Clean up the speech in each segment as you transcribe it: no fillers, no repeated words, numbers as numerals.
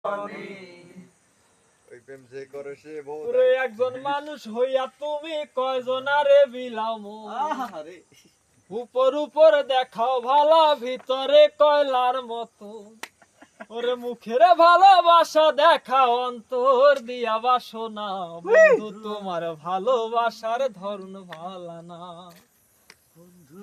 ওই প্রেম যে করে সে বউ ওরে একজন মানুষ হইয়া তুমি কয়জনারে বিলাও মন? আহারে উপর উপর দেখাও ভালা ভিতরে কয়লার মতো। ওরে মুখের ভালোবাসা দেখাও অন্তর দিয়া বাসনা। বন্ধু তোমার ভালোবাসার ধরন ভালা না।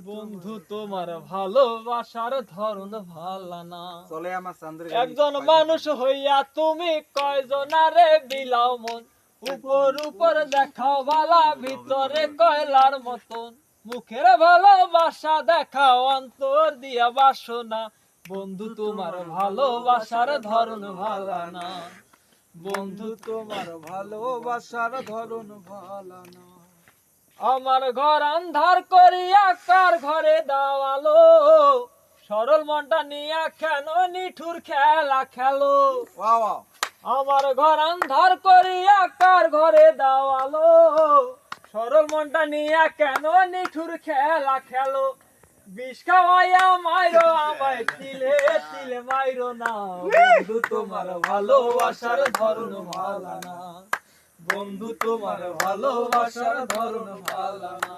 বন্ধু তোমার ভালোবাসার ধরন ভালা না। চলে আমার চান্দ্র একজন মানুষ হইয়া তুমি কয়জনারে বিলাও মন? উপর উপর দেখাও ভালা ভিতরে কয়লার মতন। মুখের ভালোবাসা দেখাও অন্তর দিয়া বাসনা। বন্ধু তোমার ভালোবাসার ধরন ভালা না। বন্ধু তোমার ভালোবাসার ধরন ভালা না। আমার ঘর আন্ধার করিয়া কার ঘরে দাওয়ালো? সরল মনটা নিয়া কেন নিঠুর খেলা খেলো? আমার ঘর আন্ধার করিয়া কার ঘরে দাওয়ালো? সরল মনটা নিয়া কেন নিঠুর খেলা খেলো? বিষ খাওয়াইয়া মাইরো আমায় তিলে তিলে মাইরো না। বন্ধু তোমার ভালোবাসার ধরন ভালা না। বন্ধু তোমার ভালোবাসার ধরন ভালা না।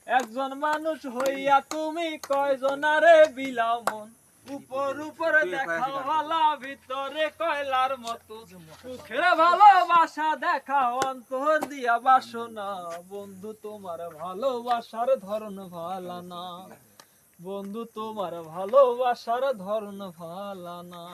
একজন মানুষ হইয়া তুমি কয়জনারে বিলাও মন? উপর উপর দেখাও ভালা ভিতরে কয়লার মতো। মুখের ভালোবাসা দেখাও অন্তর দিয়া বাসনা। বন্ধু তোমার ভালোবাসার ধরন ভালা না। বন্ধু তোমার ভালোবাসার ধরন ভালা না।